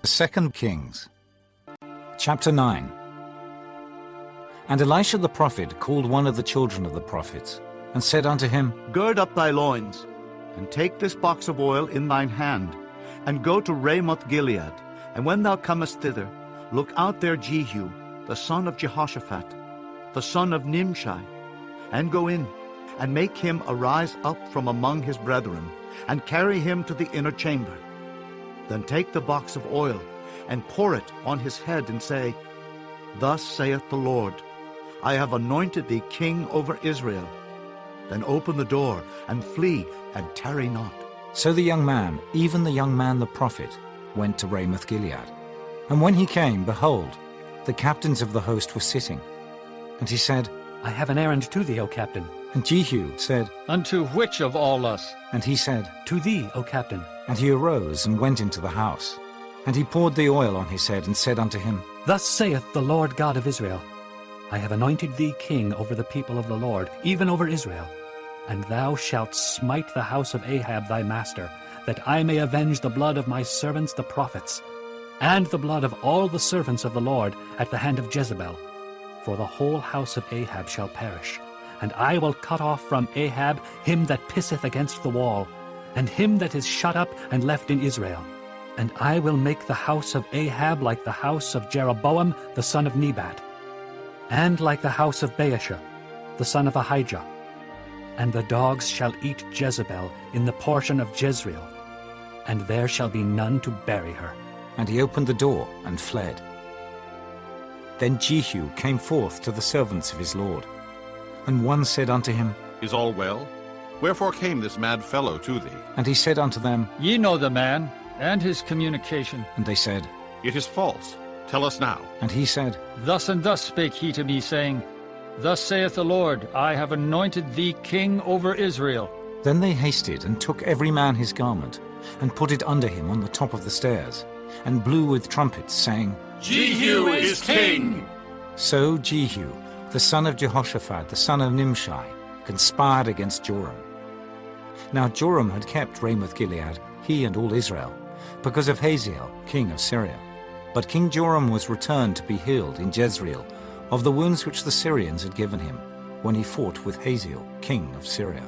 2 Kings, chapter 9. And Elisha the prophet called one of the children of the prophets, and said unto him, Gird up thy loins, and take this box of oil in thine hand, and go to Ramoth Gilead. And when thou comest thither, look out there Jehu, the son of Jehoshaphat, the son of Nimshi, and go in, and make him arise up from among his brethren, and carry him to the inner chamber. Then take the box of oil, and pour it on his head, and say, Thus saith the Lord, I have anointed thee king over Israel. Then open the door, and flee, and tarry not. So the young man, even the young man the prophet, went to Ramoth Gilead. And when he came, behold, the captains of the host were sitting. And he said, I have an errand to thee, O captain. And Jehu said, Unto which of all us? And he said, To thee, O captain. And he arose and went into the house. And he poured the oil on his head, and said unto him, Thus saith the Lord God of Israel, I have anointed thee king over the people of the Lord, even over Israel. And thou shalt smite the house of Ahab thy master, that I may avenge the blood of my servants the prophets, and the blood of all the servants of the Lord at the hand of Jezebel. For the whole house of Ahab shall perish, and I will cut off from Ahab him that pisseth against the wall, and him that is shut up and left in Israel. And I will make the house of Ahab like the house of Jeroboam the son of Nebat, and like the house of Baasha the son of Ahijah. And the dogs shall eat Jezebel in the portion of Jezreel, and there shall be none to bury her. And he opened the door and fled. Then Jehu came forth to the servants of his lord. And one said unto him, Is all well? Wherefore came this mad fellow to thee? And he said unto them, Ye know the man, and his communication. And they said, It is false. Tell us now. And he said, Thus and thus spake he to me, saying, Thus saith the Lord, I have anointed thee king over Israel. Then they hasted, and took every man his garment, and put it under him on the top of the stairs, and blew with trumpets, saying, Jehu is king! So Jehu, the son of Jehoshaphat, the son of Nimshi, conspired against Joram. Now Joram had kept Ramoth Gilead, he and all Israel, because of Hazael, king of Syria. But King Joram was returned to be healed in Jezreel of the wounds which the Syrians had given him, when he fought with Hazael, king of Syria.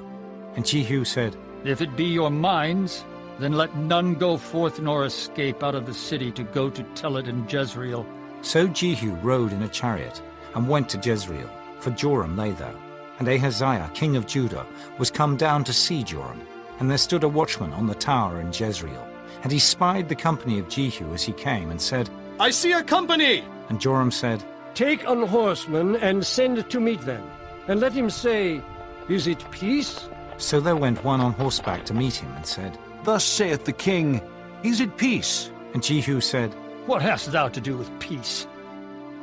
And Jehu said, If it be your minds, then let none go forth nor escape out of the city to go to tell it in Jezreel. So Jehu rode in a chariot, and went to Jezreel, for Joram lay there. And Ahaziah, king of Judah, was come down to see Joram. And there stood a watchman on the tower in Jezreel. And he spied the company of Jehu as he came, and said, I see a company! And Joram said, Take an horseman and send to meet them, and let him say, Is it peace? So there went one on horseback to meet him, and said, Thus saith the king, Is it peace? And Jehu said, What hast thou to do with peace?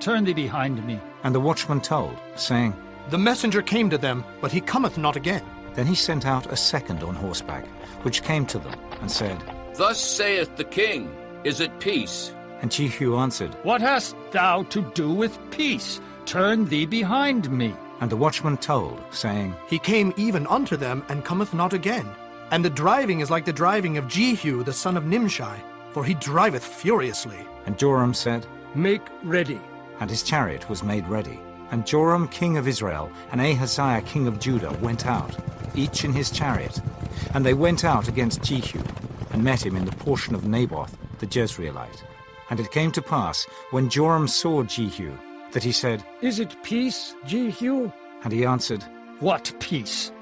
Turn thee behind me. And the watchman told, saying, The messenger came to them, but he cometh not again. Then he sent out a second on horseback, which came to them, and said, Thus saith the king, Is it peace? And Jehu answered, What hast thou to do with peace? Turn thee behind me. And the watchman told, saying, He came even unto them, and cometh not again. And the driving is like the driving of Jehu the son of Nimshi, for he driveth furiously. And Joram said, Make ready. And his chariot was made ready. And Joram king of Israel and Ahaziah king of Judah went out, each in his chariot. And they went out against Jehu, and met him in the portion of Naboth the Jezreelite. And it came to pass, when Joram saw Jehu, that he said, Is it peace, Jehu? And he answered, What peace?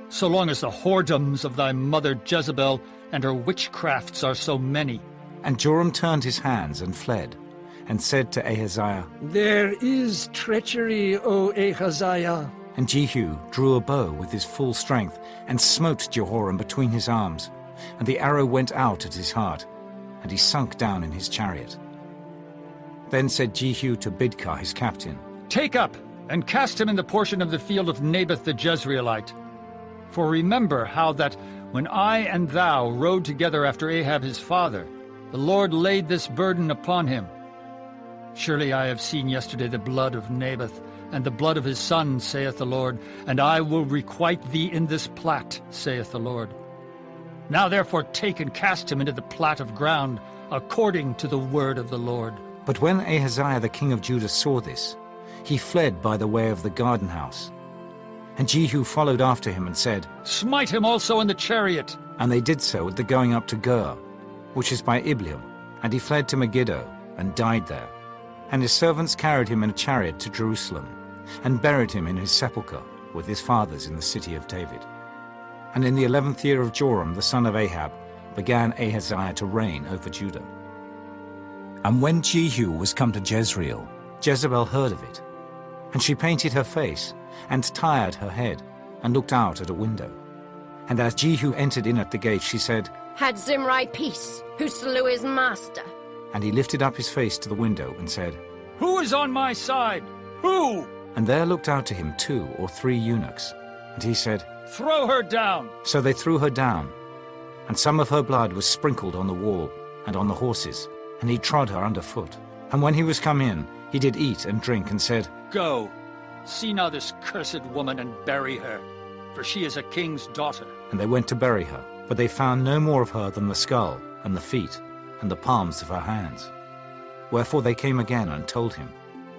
So long as the whoredoms of thy mother Jezebel and her witchcrafts are so many. And Joram turned his hands and fled, and said to Ahaziah, There is treachery, O Ahaziah. And Jehu drew a bow with his full strength, and smote Jehoram between his arms. And the arrow went out at his heart, and he sunk down in his chariot. Then said Jehu to Bidkar his captain, Take up, and cast him in the portion of the field of Naboth the Jezreelite. For remember how that, when I and thou rode together after Ahab his father, the Lord laid this burden upon him. Surely I have seen yesterday the blood of Naboth, and the blood of his son, saith the Lord, and I will requite thee in this plat, saith the Lord. Now therefore take and cast him into the plat of ground, according to the word of the Lord. But when Ahaziah the king of Judah saw this, he fled by the way of the garden house. And Jehu followed after him and said, Smite him also in the chariot. and they did so at the going up to Gur, which is by Ibleam, and he fled to Megiddo, and died there. And his servants carried him in a chariot to Jerusalem, and buried him in his sepulchre with his fathers in the city of David. And in the 11th year of Joram the son of Ahab began Ahaziah to reign over Judah. And when Jehu was come to Jezreel, Jezebel heard of it, and she painted her face, and tired her head, and looked out at a window. And as Jehu entered in at the gate, she said, Had Zimri peace, who slew his master? and he lifted up his face to the window and said, Who is on my side? Who? and there looked out to him 2 or 3 eunuchs. And he said, Throw her down. So they threw her down, and some of her blood was sprinkled on the wall and on the horses, and he trod her under foot. And when he was come in, he did eat and drink, and said, Go, see now this cursed woman and bury her, for she is a king's daughter. And they went to bury her, but they found no more of her than the skull, and the feet, and the palms of her hands. Wherefore they came again and told him.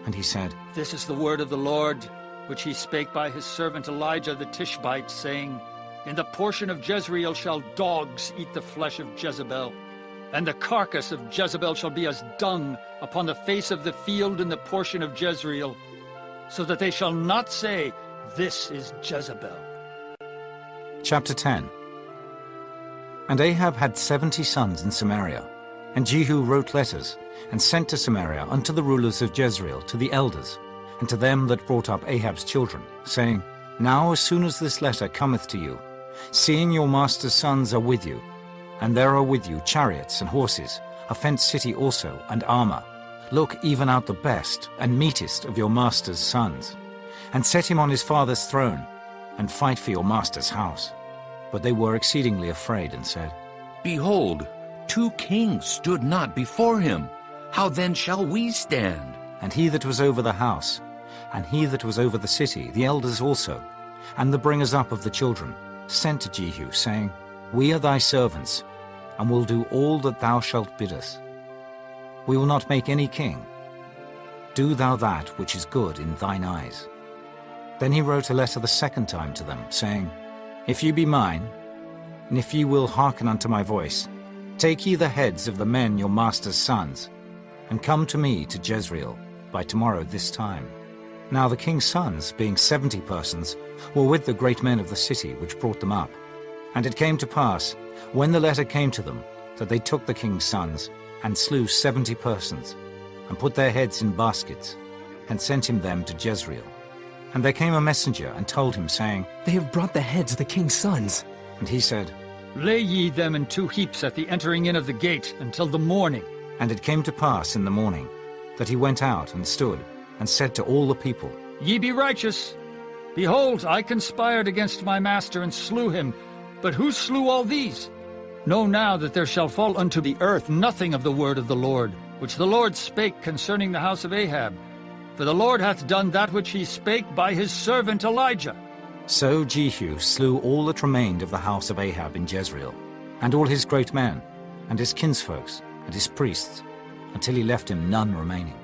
And he said, This is the word of the Lord, which he spake by his servant Elijah the Tishbite, saying, In the portion of Jezreel shall dogs eat the flesh of Jezebel, and the carcass of Jezebel shall be as dung upon the face of the field in the portion of Jezreel, so that they shall not say, This is Jezebel. Chapter 10. And Ahab had 70 sons in Samaria, and Jehu wrote letters, and sent to Samaria unto the rulers of Jezreel, to the elders, and to them that brought up Ahab's children, saying, Now as soon as this letter cometh to you, seeing your master's sons are with you, and there are with you chariots and horses, a fenced city also, and armor, look even out the best and meetest of your master's sons, and set him on his father's throne, and fight for your master's house. But they were exceedingly afraid, and said, Behold, 2 kings stood not before him. How then shall we stand? And he that was over the house, and he that was over the city, the elders also, and the bringers up of the children, sent to Jehu, saying, We are thy servants, and will do all that thou shalt bid us. We will not make any king. Do thou that which is good in thine eyes. Then he wrote a letter the second time to them, saying, If ye be mine, and if ye will hearken unto my voice, take ye the heads of the men your master's sons, and come to me to Jezreel by tomorrow this time. Now the king's sons, being 70 persons, were with the great men of the city which brought them up. And it came to pass, when the letter came to them, that they took the king's sons, and slew 70 persons, and put their heads in baskets, and sent him them to Jezreel. And there came a messenger, and told him, saying, They have brought the heads of the king's sons. And he said, Lay ye them in 2 heaps at the entering in of the gate until the morning. And it came to pass in the morning, that he went out and stood, and said to all the people, Ye be righteous. Behold, I conspired against my master and slew him. But who slew all these? Know now that there shall fall unto the earth nothing of the word of the Lord, which the Lord spake concerning the house of Ahab. For the Lord hath done that which he spake by his servant Elijah. So Jehu slew all that remained of the house of Ahab in Jezreel, and all his great men, and his kinsfolks, and his priests, until he left him none remaining.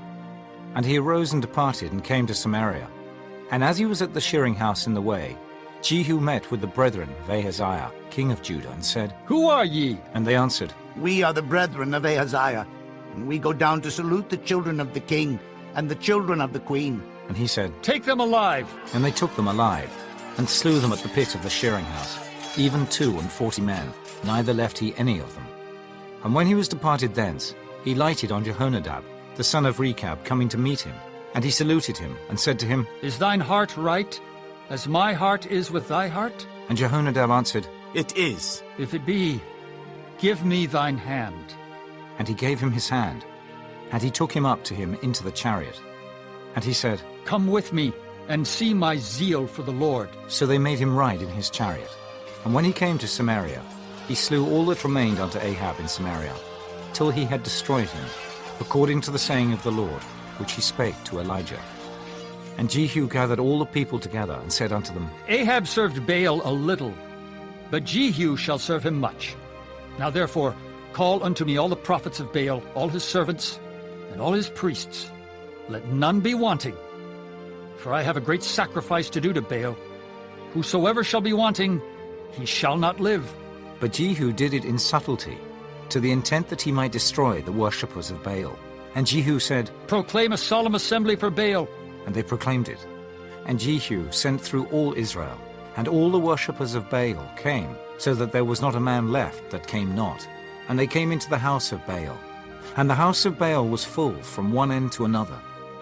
And he arose and departed, and came to Samaria. And as he was at the shearing house in the way, Jehu met with the brethren of Ahaziah, king of Judah, and said, Who are ye? And they answered, We are the brethren of Ahaziah, and we go down to salute the children of the king and the children of the queen. And he said, Take them alive. And they took them alive, and slew them at the pit of the shearing house, even 42 men, neither left he any of them. And when he was departed thence, he lighted on Jehonadab, the son of Rechab, coming to meet him. And he saluted him, and said to him, Is thine heart right, as my heart is with thy heart? And Jehonadab answered, It is. If it be, give me thine hand. And he gave him his hand, and he took him up to him into the chariot. And he said, Come with me, and see my zeal for the Lord. So they made him ride in his chariot. And when he came to Samaria, he slew all that remained unto Ahab in Samaria, till he had destroyed him, according to the saying of the Lord, which he spake to Elijah. And Jehu gathered all the people together, and said unto them, Ahab served Baal a little, but Jehu shall serve him much. Now therefore, Call unto me all the prophets of Baal, all his servants, and all his priests. Let none be wanting. For I have a great sacrifice to do to Baal. Whosoever shall be wanting, he shall not live. But Jehu did it in subtlety, to the intent that he might destroy the worshippers of Baal. And Jehu said, Proclaim a solemn assembly for Baal. and they proclaimed it. And Jehu sent through all Israel, and all the worshippers of Baal came, so that there was not a man left that came not. And they came into the house of Baal. And the house of Baal was full from one end to another.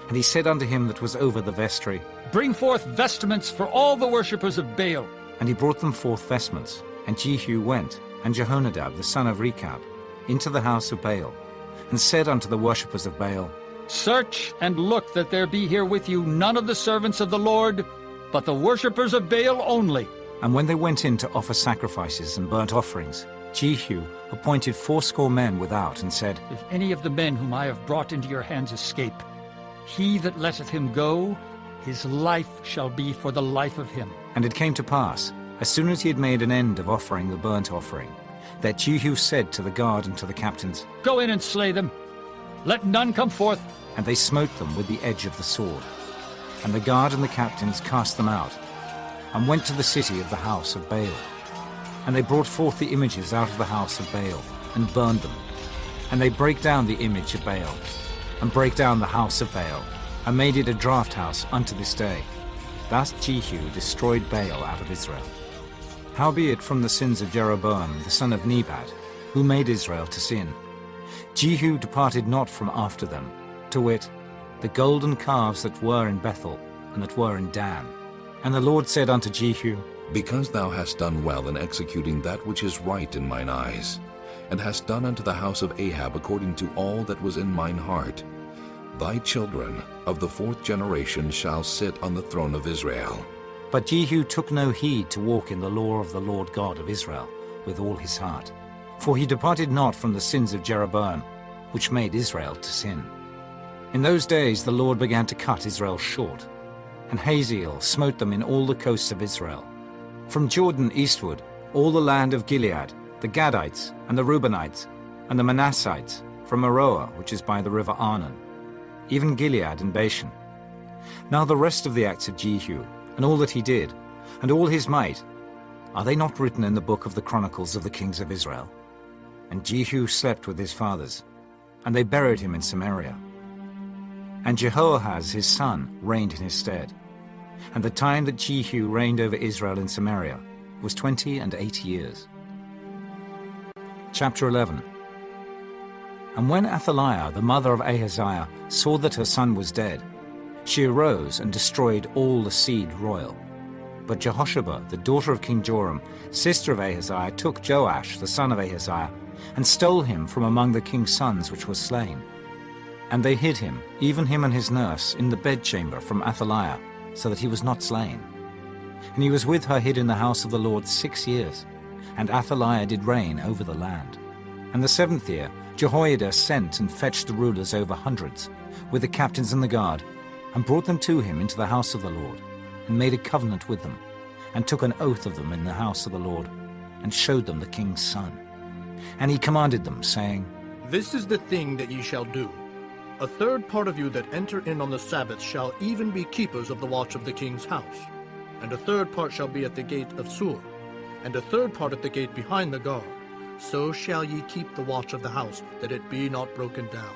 And he said unto him that was over the vestry, Bring forth vestments for all the worshippers of Baal. And he brought them forth vestments. And Jehu went, and Jehonadab the son of Rechab, into the house of Baal, and said unto the worshippers of Baal, Search and look that there be here with you none of the servants of the Lord, but the worshippers of Baal only. And when they went in to offer sacrifices and burnt offerings, Jehu appointed 80 men without, and said, If any of the men whom I have brought into your hands escape, he that letteth him go, his life shall be for the life of him. And it came to pass, as soon as he had made an end of offering the burnt offering, that Jehu said to the guard and to the captains, Go in and slay them. Let none come forth. And they smote them with the edge of the sword. And the guard and the captains cast them out, and went to the city of the house of Baal. And they brought forth the images out of the house of Baal, and burned them. And they brake down the image of Baal, and brake down the house of Baal, and made it a draught house unto this day. Thus Jehu destroyed Baal out of Israel. Howbeit from the sins of Jeroboam the son of Nebat, who made Israel to sin, Jehu departed not from after them, to wit, the golden calves that were in Bethel, and that were in Dan. And the Lord said unto Jehu, Because thou hast done well in executing that which is right in mine eyes, and hast done unto the house of Ahab according to all that was in mine heart, thy children of the 4th generation shall sit on the throne of Israel. But Jehu took no heed to walk in the law of the Lord God of Israel with all his heart. For he departed not from the sins of Jeroboam, which made Israel to sin. In those days the Lord began to cut Israel short, and Hazael smote them in all the coasts of Israel. From Jordan eastward, all the land of Gilead, the Gadites, and the Reubenites, and the Manassites, from Aroer, which is by the river Arnon, even Gilead and Bashan. Now the rest of the acts of Jehu, and all that he did, and all his might, are they not written in the book of the chronicles of the kings of Israel? And Jehu slept with his fathers, and they buried him in Samaria. And Jehoahaz his son reigned in his stead. And the time that Jehu reigned over Israel in Samaria was 28 years. Chapter 11. And when Athaliah, the mother of Ahaziah, saw that her son was dead, she arose and destroyed all the seed royal. But Jehosheba, the daughter of King Joram, sister of Ahaziah, took Joash, the son of Ahaziah, and stole him from among the king's sons which was slain. And they hid him, even him and his nurse, in the bedchamber from Athaliah, so that he was not slain. And he was with her hid in the house of the Lord 6 years. And Athaliah did reign over the land. And the 7th year Jehoiada sent and fetched the rulers over hundreds, with the captains and the guard, and brought them to him into the house of the Lord, and made a covenant with them, and took an oath of them in the house of the Lord, and showed them the king's son. And he commanded them, saying, This is the thing that ye shall do. A third part of you that enter in on the Sabbath shall even be keepers of the watch of the king's house. And a third part shall be at the gate of Sur, and a third part at the gate behind the guard. So shall ye keep the watch of the house, that it be not broken down.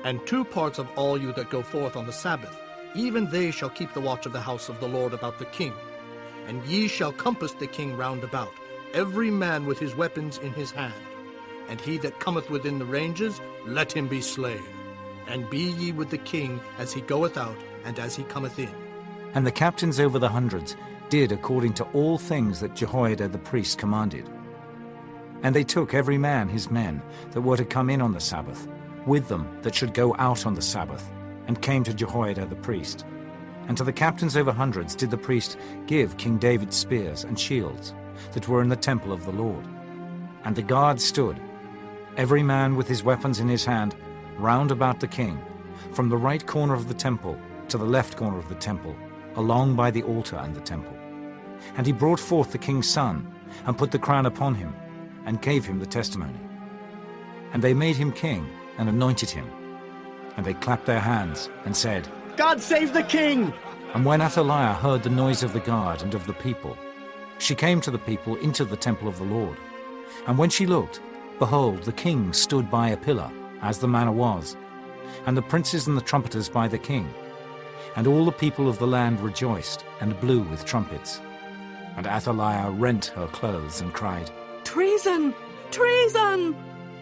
And 2 parts of all you that go forth on the Sabbath, even they shall keep the watch of the house of the Lord about the king. And ye shall compass the king round about, every man with his weapons in his hand. And he that cometh within the ranges, let him be slain. And be ye with the king as he goeth out, and as he cometh in. And the captains over the hundreds did according to all things that Jehoiada the priest commanded. And they took every man his men that were to come in on the Sabbath, with them that should go out on the Sabbath, and came to Jehoiada the priest. And to the captains over hundreds did the priest give King David's spears and shields that were in the temple of the Lord. And the guard stood, every man with his weapons in his hand, round about the king, from the right corner of the temple to the left corner of the temple, along by the altar and the temple. And he brought forth the king's son, and put the crown upon him, and gave him the testimony. And they made him king and anointed him. And they clapped their hands and said, God save the king! And when Athaliah heard the noise of the guard and of the people, she came to the people into the temple of the Lord. And when she looked, behold, the king stood by a pillar, as the manner was, and the princes and the trumpeters by the king. And all the people of the land rejoiced and blew with trumpets. And Athaliah rent her clothes and cried, Treason! Treason!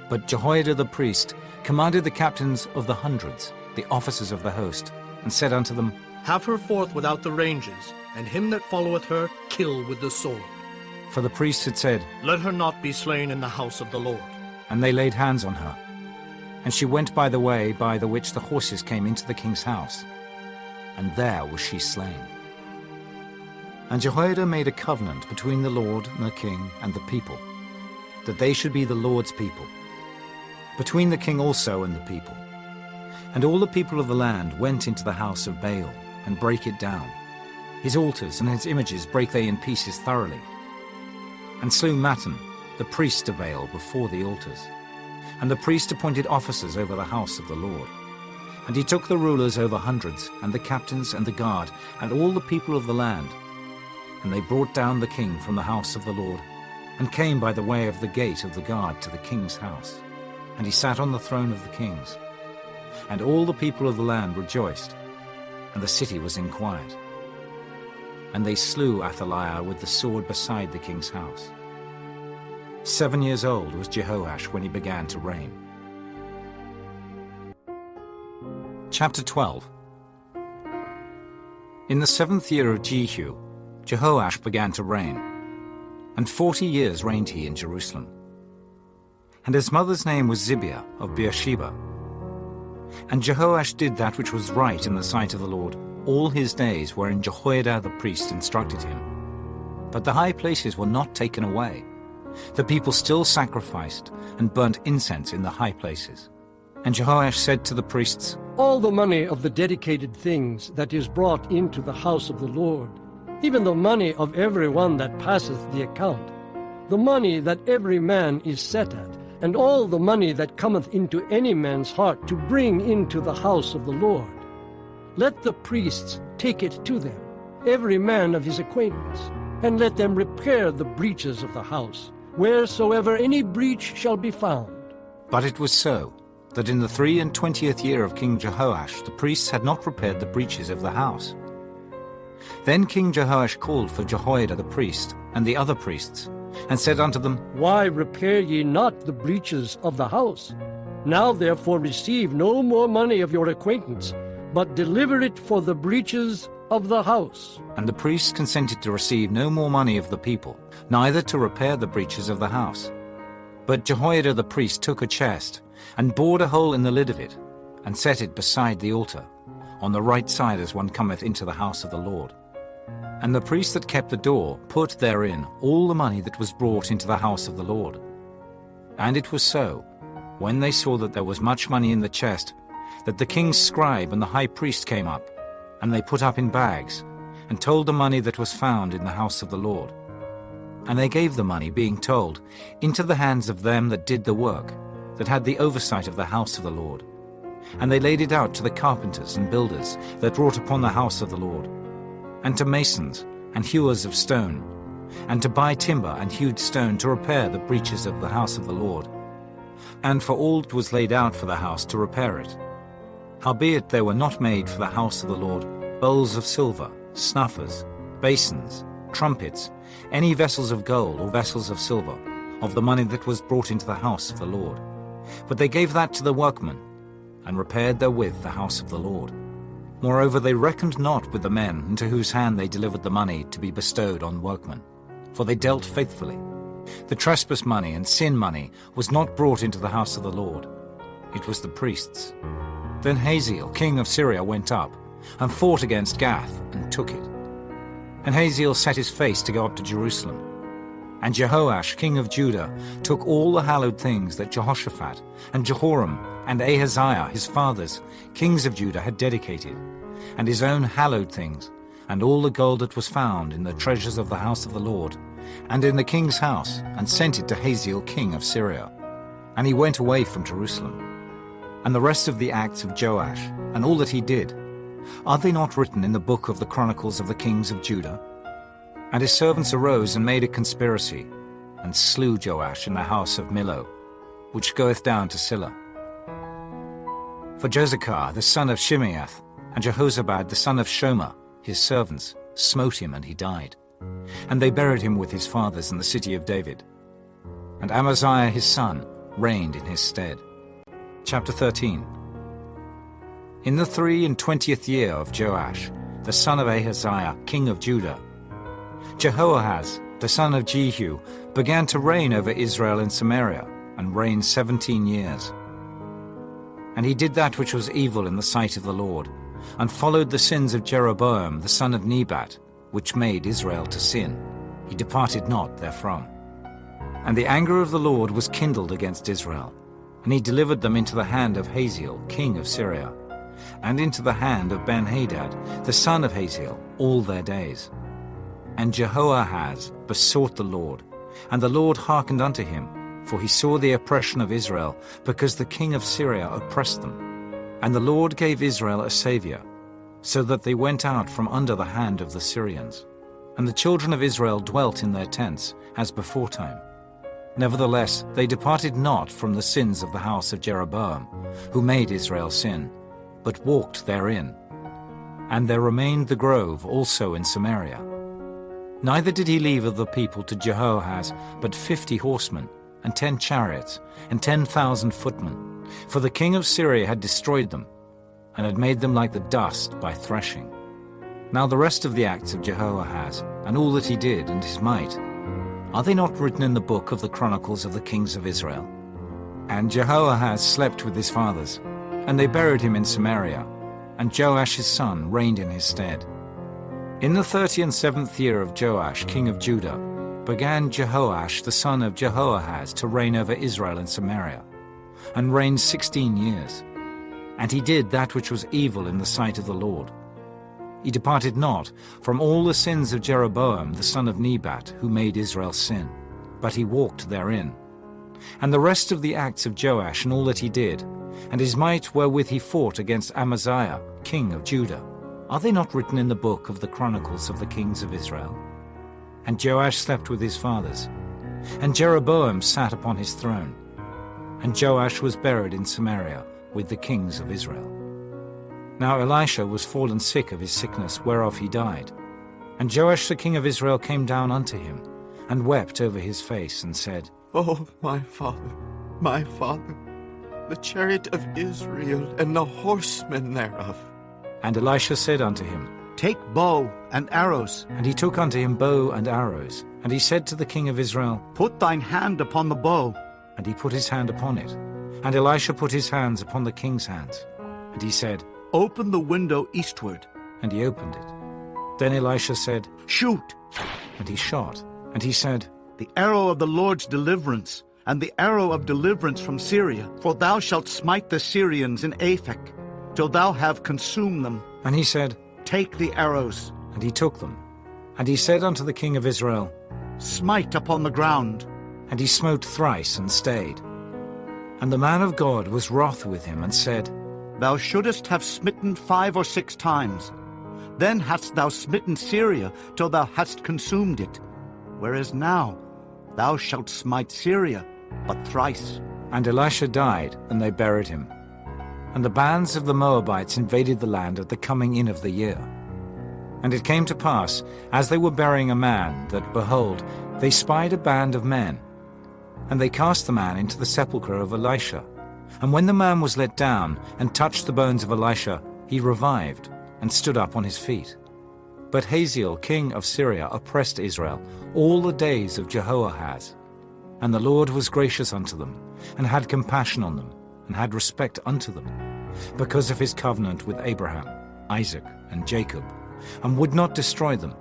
But Jehoiada the priest commanded the captains of the hundreds, the officers of the host, and said unto them, Have her forth without the ranges, and him that followeth her kill with the sword. For the priests had said, Let her not be slain in the house of the Lord. And they laid hands on her. And she went by the way by the which the horses came into the king's house. And there was she slain. And Jehoiada made a covenant between the Lord and the king and the people, that they should be the Lord's people, between the king also and the people. And all the people of the land went into the house of Baal, and brake it down. His altars and his images brake they in pieces thoroughly, and slew Mattan, the priest of Baal, before the altars. And the priest appointed officers over the house of the Lord. And he took the rulers over hundreds, and the captains and the guard, and all the people of the land. And they brought down the king from the house of the Lord, and came by the way of the gate of the guard to the king's house. And he sat on the throne of the kings. And all the people of the land rejoiced, and the city was in quiet. And they slew Athaliah with the sword beside the king's house. 7 years old was Jehoash when he began to reign. Chapter 12. In the 7th year of Jehu, Jehoash began to reign, and 40 years reigned he in Jerusalem. And his mother's name was Zibiah of Beersheba. And Jehoash did that which was right in the sight of the Lord all his days wherein Jehoiada the priest instructed him. But the high places were not taken away. The people still sacrificed and burnt incense in the high places. And Jehoash said to the priests, All the money of the dedicated things that is brought into the house of the Lord, even the money of every one that passeth the account, the money that every man is set at, and all the money that cometh into any man's heart to bring into the house of the Lord, let the priests take it to them, every man of his acquaintance, and let them repair the breaches of the house, wheresoever any breach shall be found. But it was so, that in the 23 year of King Jehoash the priests had not repaired the breaches of the house. Then King Jehoash called for Jehoiada the priest and the other priests, and said unto them, Why repair ye not the breaches of the house? Now therefore receive no more money of your acquaintance, but deliver it for the breaches of the house. And the priests consented to receive no more money of the people, neither to repair the breaches of the house. But Jehoiada the priest took a chest, and bored a hole in the lid of it, and set it beside the altar, on the right side as one cometh into the house of the Lord. And the priest that kept the door put therein all the money that was brought into the house of the Lord. And it was so, when they saw that there was much money in the chest, that the king's scribe and the high priest came up, and they put up in bags, and told the money that was found in the house of the Lord. And they gave the money, being told, into the hands of them that did the work, that had the oversight of the house of the Lord. And they laid it out to the carpenters and builders that wrought upon the house of the Lord, and to masons and hewers of stone, and to buy timber and hewed stone to repair the breaches of the house of the Lord, and for all that was laid out for the house to repair it. Howbeit there were not made for the house of the Lord bowls of silver, snuffers, basins, trumpets, any vessels of gold or vessels of silver, of the money that was brought into the house of the Lord. But they gave that to the workmen, and repaired therewith the house of the Lord. Moreover, they reckoned not with the men into whose hand they delivered the money to be bestowed on workmen, for they dealt faithfully. The trespass money and sin money was not brought into the house of the Lord. It was the priests. Then Hazael, king of Syria, went up, and fought against Gath, and took it. And Hazael set his face to go up to Jerusalem. And Jehoash, king of Judah, took all the hallowed things that Jehoshaphat, and Jehoram, and Ahaziah, his fathers, kings of Judah, had dedicated, and his own hallowed things, and all the gold that was found in the treasures of the house of the Lord, and in the king's house, and sent it to Hazael, king of Syria. and he went away from Jerusalem. And the rest of the acts of Joash, and all that he did, are they not written in the book of the Chronicles of the kings of Judah? And his servants arose and made a conspiracy, and slew Joash in the house of Millo, which goeth down to Silla. For Jozachar the son of Shimeath, and Jehozabad the son of Shomer, his servants, smote him, and he died. And they buried him with his fathers in the city of David. And Amaziah his son reigned in his stead. Chapter 13. In the 23 year of Joash, the son of Ahaziah, king of Judah, Jehoahaz, the son of Jehu, began to reign over Israel in Samaria, and reigned 17 years. And he did that which was evil in the sight of the Lord, and followed the sins of Jeroboam, the son of Nebat, which made Israel to sin. He departed not therefrom. And the anger of the Lord was kindled against Israel, and he delivered them into the hand of Hazael, king of Syria, and into the hand of Benhadad, the son of Hazael, all their days. And Jehoahaz besought the Lord, and the Lord hearkened unto him, for he saw the oppression of Israel, because the king of Syria oppressed them. And the Lord gave Israel a saviour, so that they went out from under the hand of the Syrians. And the children of Israel dwelt in their tents, as beforetime. Nevertheless, they departed not from the sins of the house of Jeroboam, who made Israel sin, but walked therein. And there remained the grove also in Samaria. Neither did he leave of the people to Jehoahaz but 50 horsemen, and 10 chariots, and 10,000 footmen, for the king of Syria had destroyed them, and had made them like the dust by threshing. Now the rest of the acts of Jehoahaz, and all that he did, and his might, are they not written in the book of the Chronicles of the kings of Israel? And Jehoahaz slept with his fathers, and they buried him in Samaria, and Joash his son reigned in his stead. In the 37th year of Joash king of Judah began Jehoash the son of Jehoahaz to reign over Israel in Samaria, and reigned 16 years. And he did that which was evil in the sight of the Lord. He departed not from all the sins of Jeroboam the son of Nebat, who made Israel sin, but he walked therein. And the rest of the acts of Joash and all that he did, and his might wherewith he fought against Amaziah king of Judah, are they not written in the book of the Chronicles of the kings of Israel? And Joash slept with his fathers, and Jeroboam sat upon his throne, and Joash was buried in Samaria with the kings of Israel. Now Elisha was fallen sick of his sickness, whereof he died. And Joash the king of Israel came down unto him, and wept over his face, and said, Oh, my father, the chariot of Israel, and the horsemen thereof. And Elisha said unto him, Take bow and arrows. And he took unto him bow and arrows. And he said to the king of Israel, Put thine hand upon the bow. And he put his hand upon it. And Elisha put his hands upon the king's hands. And he said, Open the window eastward. And he opened it. Then Elisha said, Shoot. And he shot. And he said, The arrow of the Lord's deliverance, and the arrow of deliverance from Syria. For thou shalt smite the Syrians in Aphek, till thou have consumed them. And he said, Take the arrows. And he took them. And he said unto the king of Israel, Smite upon the ground. And he smote thrice and stayed. And the man of God was wroth with him, and said, Thou shouldest have smitten 5 or 6 times. Then hadst thou smitten Syria till thou hadst consumed it. Whereas now thou shalt smite Syria but thrice. And Elisha died, and they buried him. And the bands of the Moabites invaded the land at the coming in of the year. And it came to pass, as they were burying a man, that, behold, they spied a band of men. And they cast the man into the sepulchre of Elisha. And when the man was let down, and touched the bones of Elisha, he revived, and stood up on his feet. But Hazael king of Syria oppressed Israel all the days of Jehoahaz. And the Lord was gracious unto them, and had compassion on them, and had respect unto them, because of his covenant with Abraham, Isaac, and Jacob, and would not destroy them,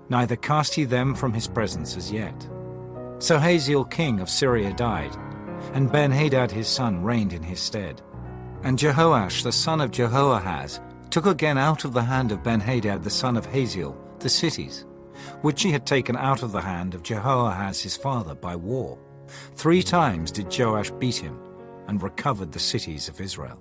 neither cast he them from his presence as yet. So Hazael king of Syria died, and Benhadad his son reigned in his stead. And Jehoash the son of Jehoahaz took again out of the hand of Benhadad the son of Hazael the cities, which he had taken out of the hand of Jehoahaz his father by war, 3 times did Joash beat him and recovered the cities of Israel.